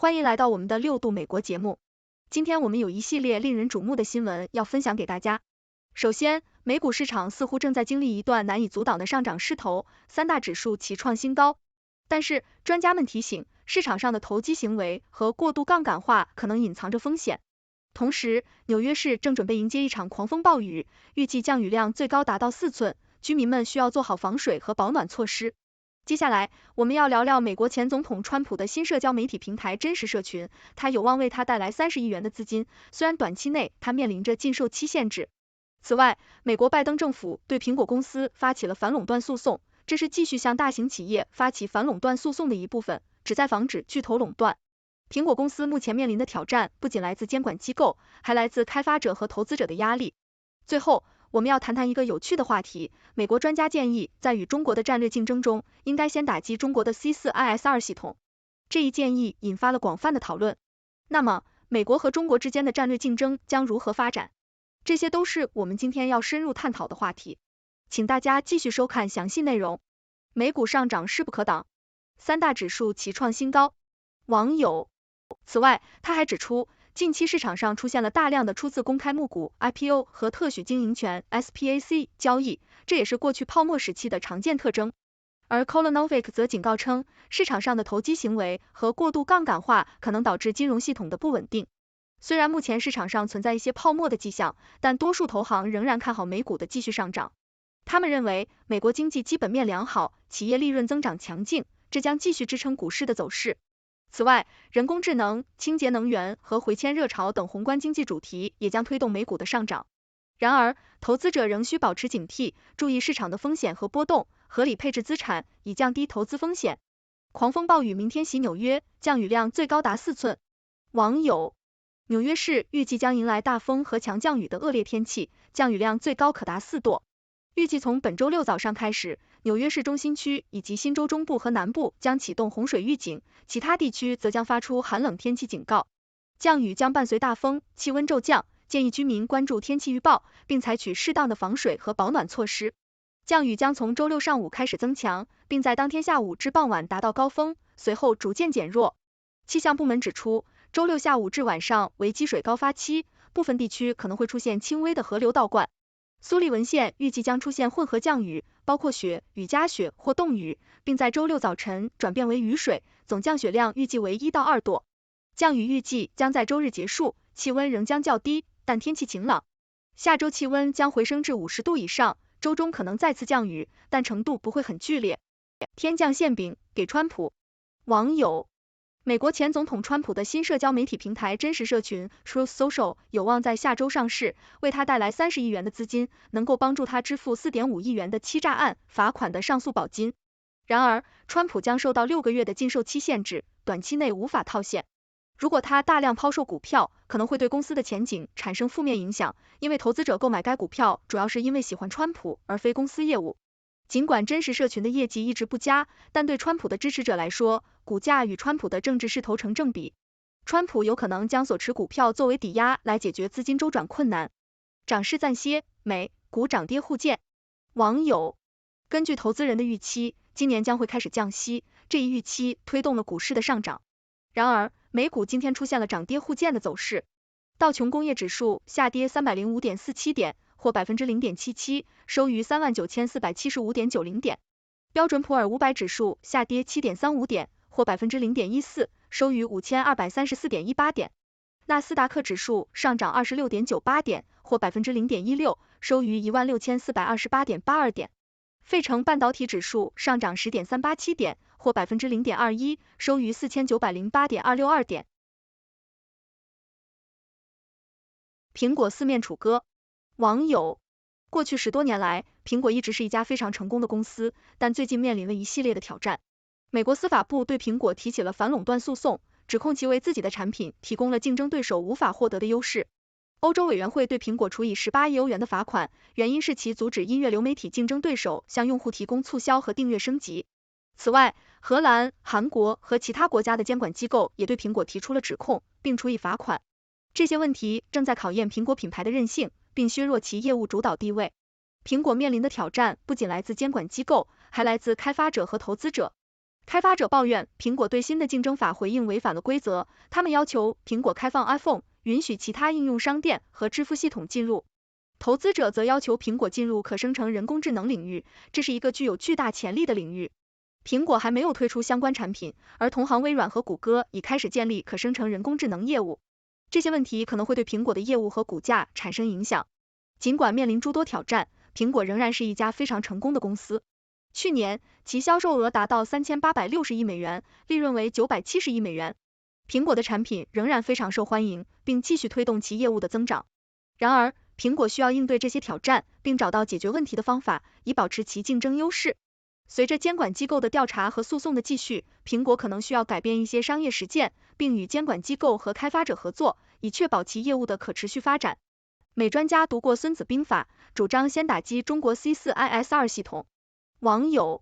欢迎来到我们的6度美国节目。今天我们有一系列令人瞩目的新闻要分享给大家。首先，美股市场似乎正在经历一段难以阻挡的上涨势头，三大指数齐创新高。但是，专家们提醒，市场上的投机行为和过度杠杆化可能隐藏着风险。同时，纽约市正准备迎接一场狂风暴雨，预计降雨量最高达到4寸，居民们需要做好防水和保暖措施。接下来，我们要聊聊美国前总统川普的新社交媒体平台真实社群，它有望为他带来30亿元的资金，虽然短期内它面临着禁售期限制。此外，美国拜登政府对苹果公司发起了反垄断诉讼，这是继续向大型企业发起反垄断诉讼的一部分，旨在防止巨头垄断。苹果公司目前面临的挑战不仅来自监管机构，还来自开发者和投资者的压力。最后，我们要谈谈一个有趣的话题，美国专家建议在与中国的战略竞争中，应该先打击中国的 C4IS2 系统。这一建议引发了广泛的讨论。那么，美国和中国之间的战略竞争将如何发展？这些都是我们今天要深入探讨的话题。请大家继续收看详细内容。美股上涨势不可挡，三大指数齐创新高。网友。此外，他还指出，近期市场上出现了大量的初次公开募股 IPO 和特许经营权 SPAC 交易，这也是过去泡沫时期的常见特征。而 Kolonovic 则警告称，市场上的投机行为和过度杠杆化可能导致金融系统的不稳定。虽然目前市场上存在一些泡沫的迹象，但多数投行仍然看好美股的继续上涨。他们认为，美国经济基本面良好，企业利润增长强劲，这将继续支撑股市的走势。此外，人工智能、清洁能源和回迁热潮等宏观经济主题也将推动美股的上涨。然而，投资者仍需保持警惕，注意市场的风险和波动，合理配置资产，以降低投资风险。狂风暴雨明天袭纽约，降雨量最高达4寸。网友。纽约市预计将迎来大风和强降雨的恶劣天气，降雨量最高可达4度。预计从本周6早上开始，纽约市中心区以及新州中部和南部将启动洪水预警，其他地区则将发出寒冷天气警告。降雨将伴随大风，气温骤降，建议居民关注天气预报，并采取适当的防水和保暖措施。降雨将从周6上午开始增强，并在当天下午至傍晚达到高峰，随后逐渐减弱。气象部门指出，周6下午至晚上为积水高发期，部分地区可能会出现轻微的河流倒灌。苏利文县预计将出现混合降雨，包括雪、雨夹雪或冻雨，并在周6早晨转变为雨水，总降雪量预计为1到2度。降雨预计将在周日结束，气温仍将较低，但天气晴朗。下周气温将回升至50度以上，周中可能再次降雨，但程度不会很剧烈。天降馅饼给川普。网友。美国前总统川普的新社交媒体平台真实社群 Truth Social 有望在下周上市，为他带来30亿元的资金，能够帮助他支付4.5亿元的欺诈案罚款的上诉保金。然而，川普将受到6个月的禁售期限制，短期内无法套现。如果他大量抛售股票，可能会对公司的前景产生负面影响，因为投资者购买该股票主要是因为喜欢川普，而非公司业务。尽管真实社群的业绩一直不佳，但对川普的支持者来说，股价与川普的政治势头成正比。川普有可能将所持股票作为抵押来解决资金周转困难。涨势暂歇，美股涨跌互见。网友。根据投资人的预期，今年将会开始降息，这一预期推动了股市的上涨。然而，美股今天出现了涨跌互见的走势。道琼工业指数下跌305.47点，或 0.77%， 收于39475.90点。标准普尔500指数下跌7.35点，或 0.14%， 收于5234.18点。纳斯达克指数上涨26.98点，或 0.16%， 收于16428.82点。费城半导体指数上涨10.387点，或 0.21%， 收于4908.262点。苹果四面楚歌。网友。过去10多年来，苹果一直是一家非常成功的公司，但最近面临了一系列的挑战。美国司法部对苹果提起了反垄断诉讼，指控其为自己的产品提供了竞争对手无法获得的优势。欧洲委员会对苹果处以18亿欧元的罚款，原因是其阻止音乐流媒体竞争对手向用户提供促销和订阅升级。此外，荷兰、韩国和其他国家的监管机构也对苹果提出了指控，并处以罚款。这些问题正在考验苹果品牌的韧性，并削弱其业务主导地位。苹果面临的挑战不仅来自监管机构，还来自开发者和投资者。开发者抱怨苹果对新的竞争法回应违反了规则，他们要求苹果开放 iPhone， 允许其他应用商店和支付系统进入。投资者则要求苹果进入可生成人工智能领域，这是一个具有巨大潜力的领域。苹果还没有推出相关产品，而同行微软和谷歌已开始建立可生成人工智能业务。这些问题可能会对苹果的业务和股价产生影响。尽管面临诸多挑战，苹果仍然是一家非常成功的公司。去年，其销售额达到3860亿美元，利润为970亿美元。苹果的产品仍然非常受欢迎，并继续推动其业务的增长。然而，苹果需要应对这些挑战，并找到解决问题的方法，以保持其竞争优势。随着监管机构的调查和诉讼的继续，苹果可能需要改变一些商业实践，并与监管机构和开发者合作，以确保其业务的可持续发展。美专家读过《孙子兵法》，主张先打击中国 C4IS2 系统。网友，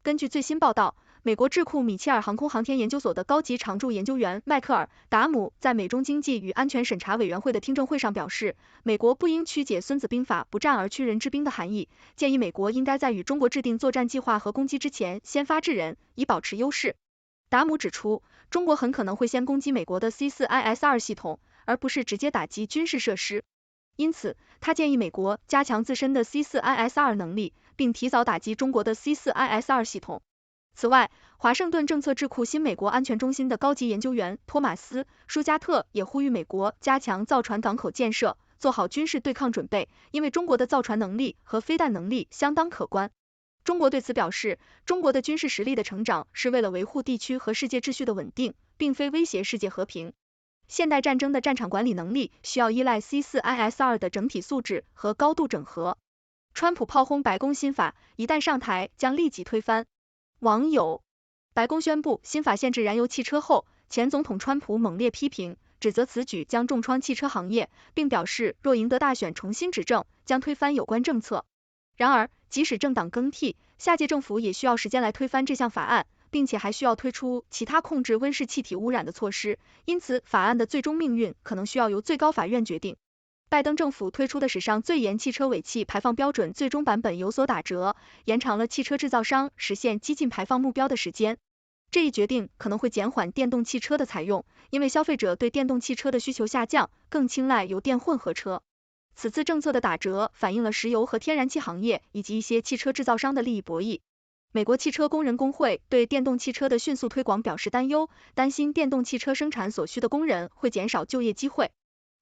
根据最新报道，美国智库米切尔航空航天研究所的高级常驻研究员迈克尔·达姆在美中经济与安全审查委员会的听证会上表示，美国不应曲解《孙子兵法》不战而屈人之兵的含义，建议美国应该在与中国制定作战计划和攻击之前先发制人，以保持优势。达姆指出，中国很可能会先攻击美国的 C4IS2 系统，而不是直接打击军事设施。因此，他建议美国加强自身的 C4IS2 能力，并提早打击中国的 C4IS2 系统。此外，华盛顿政策智库新美国安全中心的高级研究员托马斯·舒加特也呼吁美国加强造船港口建设，做好军事对抗准备，因为中国的造船能力和飞弹能力相当可观。中国对此表示，中国的军事实力的成长是为了维护地区和世界秩序的稳定，并非威胁世界和平。现代战争的战场管理能力需要依赖 C4IS2 的整体素质和高度整合。川普炮轰白宫新法，一旦上台将立即推翻。网友，白宫宣布新法限制燃油汽车后，前总统川普猛烈批评，指责此举将重创汽车行业，并表示若赢得大选重新执政，将推翻有关政策。然而，即使政党更替，下届政府也需要时间来推翻这项法案，并且还需要推出其他控制温室气体污染的措施，因此法案的最终命运可能需要由最高法院决定。拜登政府推出的史上最严汽车尾气排放标准最终版本有所打折，延长了汽车制造商实现激进排放目标的时间。这一决定可能会减缓电动汽车的采用，因为消费者对电动汽车的需求下降，更青睐油电混合车。此次政策的打折反映了石油和天然气行业以及一些汽车制造商的利益博弈。美国汽车工人工会对电动汽车的迅速推广表示担忧，担心电动汽车生产所需的工人会减少就业机会。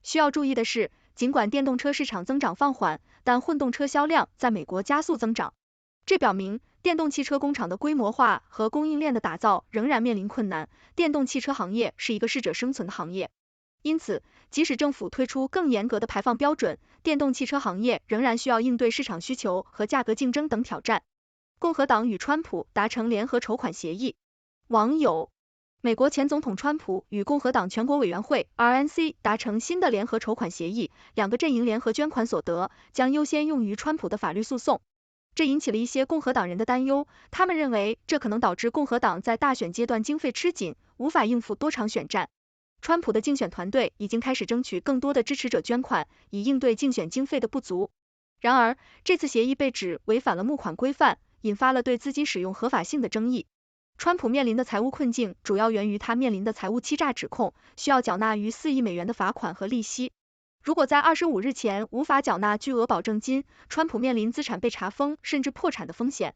需要注意的是，尽管电动车市场增长放缓，但混动车销量在美国加速增长。这表明电动汽车工厂的规模化和供应链的打造仍然面临困难，电动汽车行业是一个适者生存的行业。因此，即使政府推出更严格的排放标准，电动汽车行业仍然需要应对市场需求和价格竞争等挑战。共和党与川普达成联合筹款协议。网友，美国前总统川普与共和党全国委员会 RNC 达成新的联合筹款协议，两个阵营联合捐款所得将优先用于川普的法律诉讼。这引起了一些共和党人的担忧，他们认为这可能导致共和党在大选阶段经费吃紧，无法应付多场选战。川普的竞选团队已经开始争取更多的支持者捐款，以应对竞选经费的不足。然而，这次协议被指违反了募款规范，引发了对资金使用合法性的争议。川普面临的财务困境主要源于他面临的财务欺诈指控，需要缴纳逾4亿美元的罚款和利息。如果在25日前无法缴纳巨额保证金，川普面临资产被查封甚至破产的风险。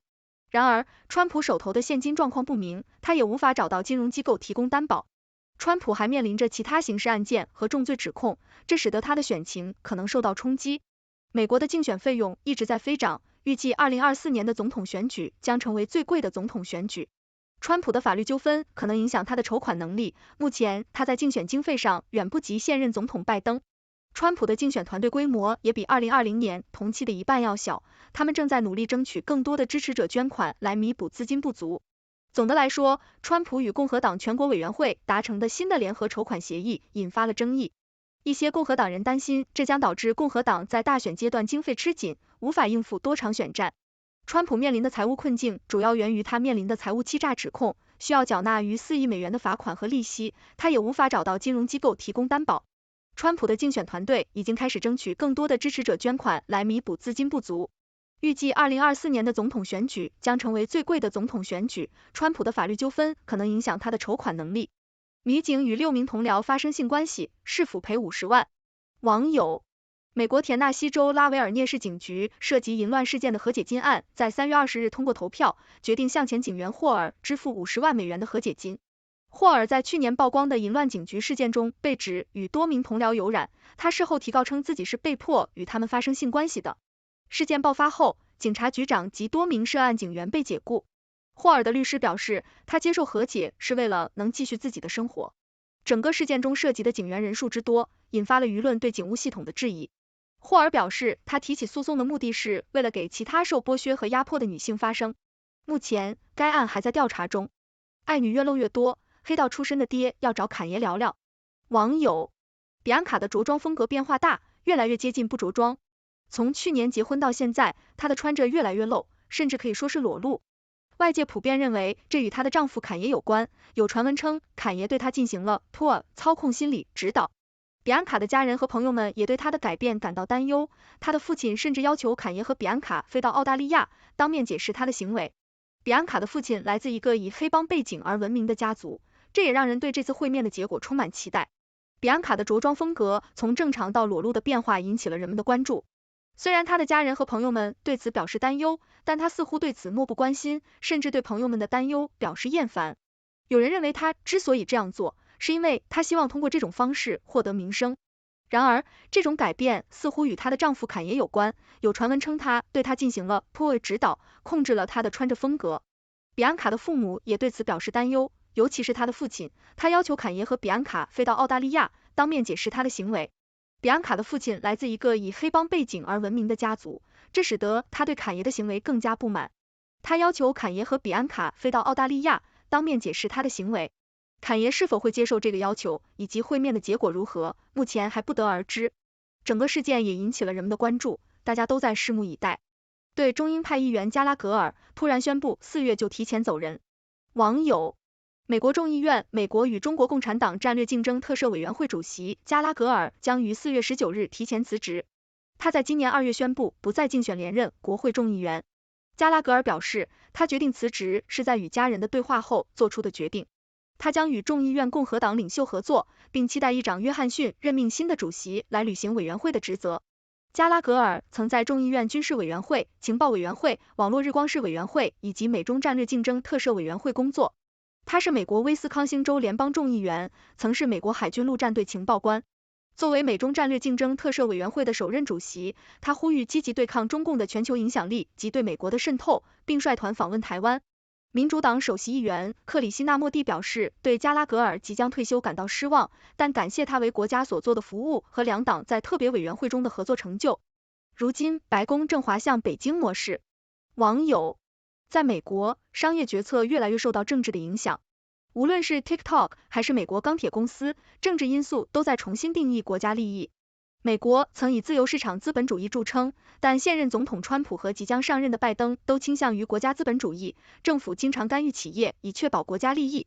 然而，川普手头的现金状况不明，他也无法找到金融机构提供担保。川普还面临着其他刑事案件和重罪指控，这使得他的选情可能受到冲击。美国的竞选费用一直在飞涨，预计2024年的总统选举将成为最贵的总统选举。川普的法律纠纷可能影响他的筹款能力，目前他在竞选经费上远不及现任总统拜登。川普的竞选团队规模也比2020年同期的一半要小，他们正在努力争取更多的支持者捐款来弥补资金不足。总的来说，川普与共和党全国委员会达成的新的联合筹款协议引发了争议。一些共和党人担心这将导致共和党在大选阶段经费吃紧，无法应付多场选战。川普面临的财务困境主要源于他面临的财务欺诈指控，需要缴纳逾4亿美元的罚款和利息，他也无法找到金融机构提供担保。川普的竞选团队已经开始争取更多的支持者捐款来弥补资金不足。预计2024年的总统选举将成为最贵的总统选举，川普的法律纠纷可能影响他的筹款能力。女警与6名同僚发生性关系，市府赔50万。网友：美国田纳西州拉维尔涅市警局涉及淫乱事件的和解金案，在3月20日通过投票，决定向前警员霍尔支付50万美元的和解金。霍尔在去年曝光的淫乱警局事件中被指与多名同僚有染，他事后提告称自己是被迫与他们发生性关系的。事件爆发后，警察局长及多名涉案警员被解雇。霍尔的律师表示，他接受和解是为了能继续自己的生活。整个事件中涉及的警员人数之多，引发了舆论对警务系统的质疑。霍尔表示，他提起诉讼的目的是为了给其他受剥削和压迫的女性发声。目前，该案还在调查中。爱女越露越多，黑道出身的爹要找侃爷聊聊。网友：比安卡的着装风格变化大，越来越接近不着装。从去年结婚到现在，她的穿着越来越露，甚至可以说是裸露。外界普遍认为这与她的丈夫侃爷有关，有传闻称侃爷对她进行了 PUA 操控心理指导。比安卡的家人和朋友们也对她的改变感到担忧，她的父亲甚至要求侃爷和比安卡飞到澳大利亚，当面解释她的行为。比安卡的父亲来自一个以黑帮背景而闻名的家族，这也让人对这次会面的结果充满期待。比安卡的着装风格从正常到裸露的变化引起了人们的关注。虽然他的家人和朋友们对此表示担忧，但他似乎对此漠不关心，甚至对朋友们的担忧表示厌烦。有人认为他之所以这样做，是因为他希望通过这种方式获得名声。然而，这种改变似乎与她的丈夫侃爷有关，有传闻称他对她进行了 PUA 指导，控制了她的穿着风格。比安卡的父母也对此表示担忧，尤其是他的父亲，他要求侃爷和比安卡飞到澳大利亚，当面解释他的行为。比安卡的父亲来自一个以黑帮背景而闻名的家族，这使得他对侃爷的行为更加不满。他要求侃爷和比安卡飞到澳大利亚，当面解释他的行为。侃爷是否会接受这个要求，以及会面的结果如何，目前还不得而知。整个事件也引起了人们的关注，大家都在拭目以待。对中鹰派议员加拉格尔突然宣布4月就提前走人。网友：美国众议院美国与中国共产党战略竞争特设委员会主席加拉格尔将于4月19日提前辞职。他在今年2月宣布不再竞选连任国会众议员。加拉格尔表示，他决定辞职是在与家人的对话后做出的决定。他将与众议院共和党领袖合作，并期待议长约翰逊任命新的主席来履行委员会的职责。加拉格尔曾在众议院军事委员会、情报委员会、网络日光市委员会以及美中战略竞争特设委员会工作。他是美国威斯康星州联邦众议员，曾是美国海军陆战队情报官。作为美中战略竞争特设委员会的首任主席，他呼吁积极对抗中共的全球影响力及对美国的渗透，并率团访问台湾。民主党首席议员克里希纳莫蒂表示对加拉格尔即将退休感到失望，但感谢他为国家所做的服务和两党在特别委员会中的合作成就。如今白宫正滑向北京模式。网友：在美国，商业决策越来越受到政治的影响。无论是 TikTok 还是美国钢铁公司，政治因素都在重新定义国家利益。美国曾以自由市场资本主义著称，但现任总统川普和即将上任的拜登都倾向于国家资本主义，政府经常干预企业以确保国家利益。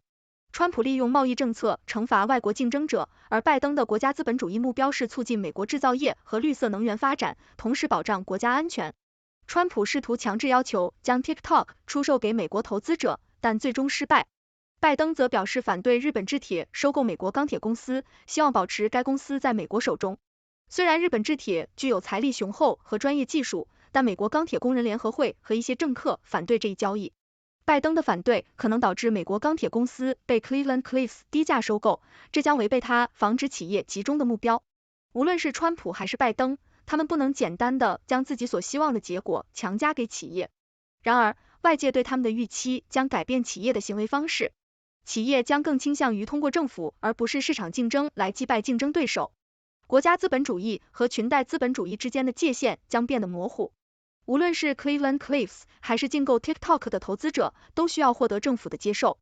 川普利用贸易政策惩罚外国竞争者，而拜登的国家资本主义目标是促进美国制造业和绿色能源发展，同时保障国家安全。川普试图强制要求将 TikTok 出售给美国投资者，但最终失败。拜登则表示反对日本制铁收购美国钢铁公司，希望保持该公司在美国手中。虽然日本制铁具有财力雄厚和专业技术，但美国钢铁工人联合会和一些政客反对这一交易。拜登的反对可能导致美国钢铁公司被 Cleveland-Cliffs 低价收购，这将违背他防止企业集中的目标。无论是川普还是拜登，他们不能简单的将自己所希望的结果强加给企业。然而，外界对他们的预期将改变企业的行为方式，企业将更倾向于通过政府而不是市场竞争来击败竞争对手。国家资本主义和裙带资本主义之间的界限将变得模糊。无论是 Cleveland-Cliffs 还是竞购 TikTok 的投资者，都需要获得政府的接受。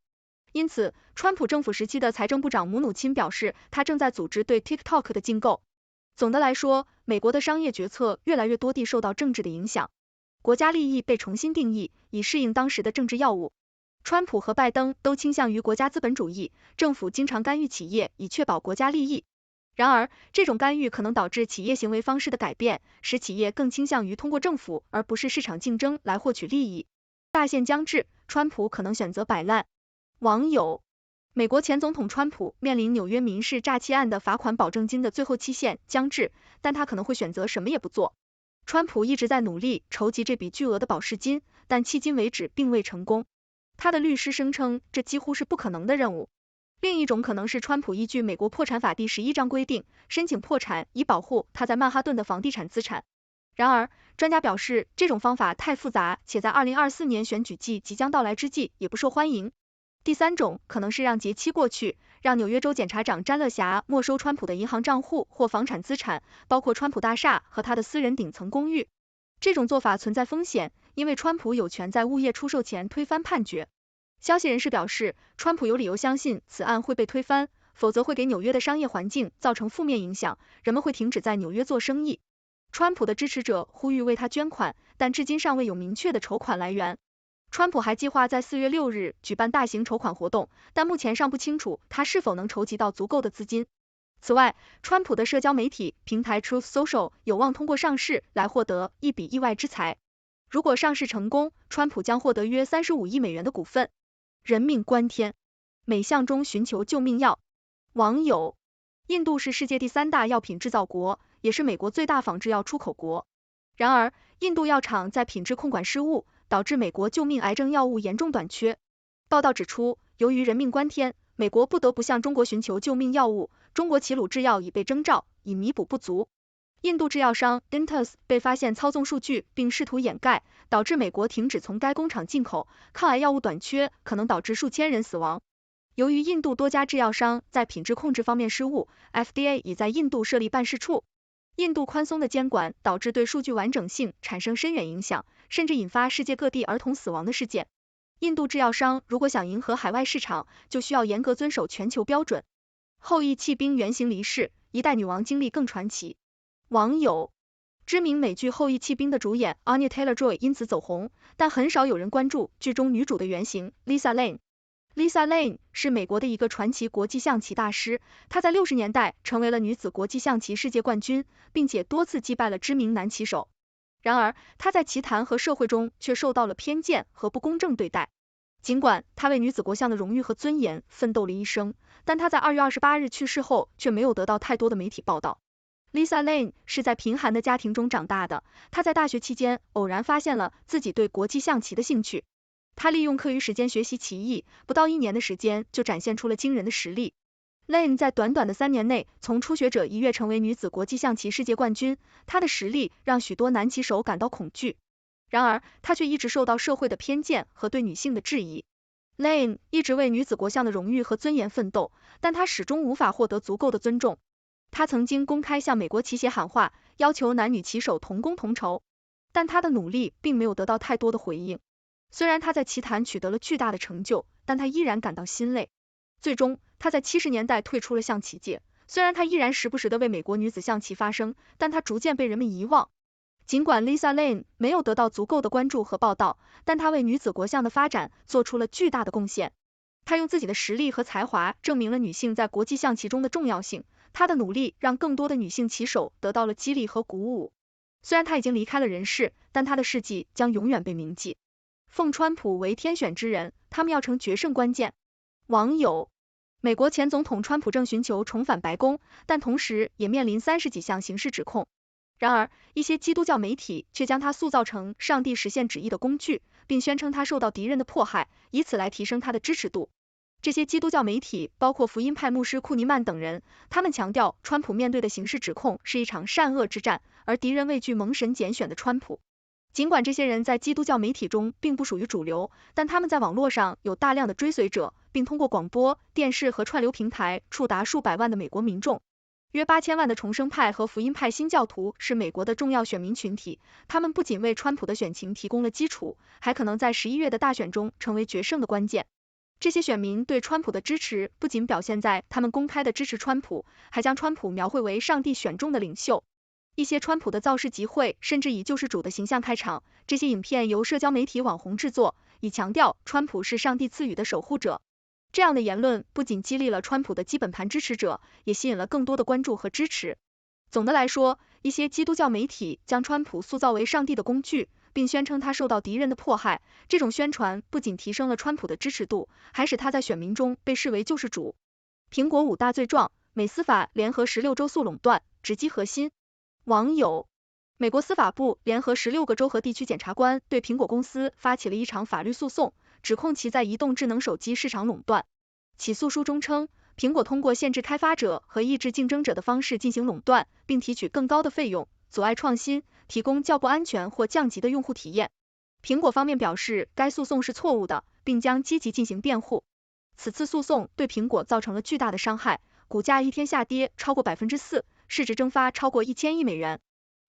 因此，川普政府时期的财政部长姆努钦表示，他正在组织对 TikTok 的竞购。总的来说，美国的商业决策越来越多地受到政治的影响，国家利益被重新定义，以适应当时的政治要务。川普和拜登都倾向于国家资本主义，政府经常干预企业以确保国家利益。然而，这种干预可能导致企业行为方式的改变，使企业更倾向于通过政府而不是市场竞争来获取利益。大限将至，川普可能选择摆烂。网友，美国前总统川普面临纽约民事诈欺案的罚款保证金的最后期限将至，但他可能会选择什么也不做。川普一直在努力筹集这笔巨额的保释金，但迄今为止并未成功。他的律师声称这几乎是不可能的任务。另一种可能是川普依据美国破产法第11章规定，申请破产以保护他在曼哈顿的房地产资产。然而，专家表示这种方法太复杂，且在2024年选举季即将到来之际也不受欢迎。第三种可能是让节期过去，让纽约州检察长詹乐霞没收川普的银行账户或房产资产，包括川普大厦和他的私人顶层公寓。这种做法存在风险，因为川普有权在物业出售前推翻判决。消息人士表示，川普有理由相信此案会被推翻，否则会给纽约的商业环境造成负面影响，人们会停止在纽约做生意。川普的支持者呼吁为他捐款，但至今尚未有明确的筹款来源。川普还计划在4月6日举办大型筹款活动，但目前尚不清楚他是否能筹集到足够的资金。此外，川普的社交媒体平台 Truth Social 有望通过上市来获得一笔意外之财。如果上市成功，川普将获得约35亿美元的股份。人命关天，美向中寻求救命药。网友，印度是世界第3大药品制造国，也是美国最大仿制药出口国。然而，印度药厂在品质控管失误，导致美国救命癌症药物严重短缺。报道指出，由于人命关天，美国不得不向中国寻求救命药物，中国齐鲁制药已被征召，以弥补不足。印度制药商 Intas 被发现操纵数据并试图掩盖，导致美国停止从该工厂进口，抗癌药物短缺可能导致数千人死亡。由于印度多家制药商在品质控制方面失误， FDA 已在印度设立办事处。印度宽松的监管导致对数据完整性产生深远影响，甚至引发世界各地儿童死亡的事件。印度制药商如果想迎合海外市场，就需要严格遵守全球标准。后羿弃兵原型离世，一代女王经历更传奇。网友，知名美剧《后羿弃兵》的主演 Anya Taylor-Joy 因此走红，但很少有人关注剧中女主的原型 Lisa Lane。Lisa Lane 是美国的一个传奇国际象棋大师，她在60年代成为了女子国际象棋世界冠军，并且多次击败了知名男棋手。然而，她在棋坛和社会中却受到了偏见和不公正对待。尽管她为女子国象的荣誉和尊严奋斗了一生，但她在2月28日去世后却没有得到太多的媒体报道。Lisa Lane 是在贫寒的家庭中长大的，她在大学期间偶然发现了自己对国际象棋的兴趣。她利用课余时间学习棋艺，不到1年的时间就展现出了惊人的实力。Lane 在短短的3年内从初学者一跃成为女子国际象棋世界冠军，她的实力让许多男棋手感到恐惧。然而，她却一直受到社会的偏见和对女性的质疑。Lane 一直为女子国象的荣誉和尊严奋斗，但她始终无法获得足够的尊重。他曾经公开向美国棋协喊话，要求男女棋手同工同酬，但他的努力并没有得到太多的回应。虽然他在棋坛取得了巨大的成就，但他依然感到心累。最终，他在70年代退出了象棋界。虽然他依然时不时地为美国女子象棋发声，但他逐渐被人们遗忘。尽管 Lisa Lane 没有得到足够的关注和报道，但她为女子国象的发展做出了巨大的贡献。她用自己的实力和才华证明了女性在国际象棋中的重要性。她的努力让更多的女性棋手得到了激励和鼓舞。虽然她已经离开了人世，但她的事迹将永远被铭记。奉川普为天选之人，他们要成决胜关键。网友，美国前总统川普正寻求重返白宫，但同时也面临30几项刑事指控。然而，一些基督教媒体却将他塑造成上帝实现旨意的工具，并宣称他受到敌人的迫害，以此来提升他的支持度。这些基督教媒体包括福音派牧师库尼曼等人，他们强调川普面对的刑事指控是一场善恶之战，而敌人畏惧蒙神拣选的川普。尽管这些人在基督教媒体中并不属于主流，但他们在网络上有大量的追随者，并通过广播、电视和串流平台触达数百万的美国民众。约8000万的重生派和福音派新教徒是美国的重要选民群体，他们不仅为川普的选情提供了基础，还可能在11月的大选中成为决胜的关键。这些选民对川普的支持不仅表现在他们公开的支持川普，还将川普描绘为上帝选中的领袖。一些川普的造势集会甚至以救世主的形象开场，这些影片由社交媒体网红制作，以强调川普是上帝赐予的守护者。这样的言论不仅激励了川普的基本盘支持者，也吸引了更多的关注和支持。总的来说，一些基督教媒体将川普塑造为上帝的工具，并宣称他受到敌人的迫害。这种宣传不仅提升了川普的支持度，还使他在选民中被视为救世主。苹果5大罪状，美司法联合16州诉垄断，直击核心。网友：美国司法部联合16个州和地区检察官对苹果公司发起了一场法律诉讼，指控其在移动智能手机市场垄断。起诉书中称，苹果通过限制开发者和抑制竞争者的方式进行垄断，并提取更高的费用，阻碍创新，提供较不安全或降级的用户体验。苹果方面表示该诉讼是错误的，并将积极进行辩护。此次诉讼对苹果造成了巨大的伤害，股价一天下跌超过 4%， 市值蒸发超过1000亿美元。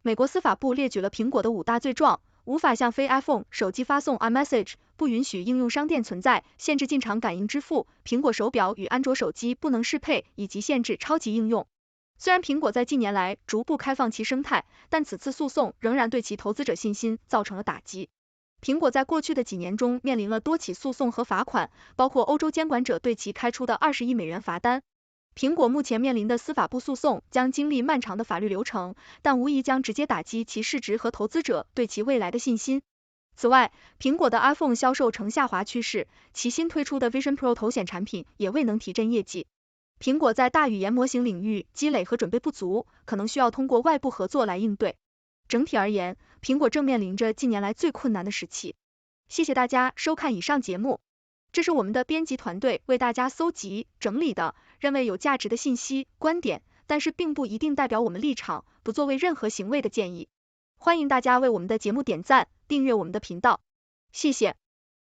美国司法部列举了苹果的5大罪状，无法向非 iPhone 手机发送 iMessage， 不允许应用商店存在，限制进场感应支付，苹果手表与安卓手机不能适配，以及限制超级应用。虽然苹果在近年来逐步开放其生态，但此次诉讼仍然对其投资者信心造成了打击。苹果在过去的几年中面临了多起诉讼和罚款，包括欧洲监管者对其开出的20亿美元罚单。苹果目前面临的司法部诉讼将经历漫长的法律流程，但无疑将直接打击其市值和投资者对其未来的信心。此外，苹果的 iPhone 销售呈下滑趋势，其新推出的 Vision Pro 头显产品也未能提振业绩。苹果在大语言模型领域积累和准备不足，可能需要通过外部合作来应对。整体而言，苹果正面临着近年来最困难的时期。谢谢大家收看以上节目。这是我们的编辑团队为大家搜集整理的认为有价值的信息观点，但是并不一定代表我们立场，不作为任何行为的建议。欢迎大家为我们的节目点赞，订阅我们的频道，谢谢。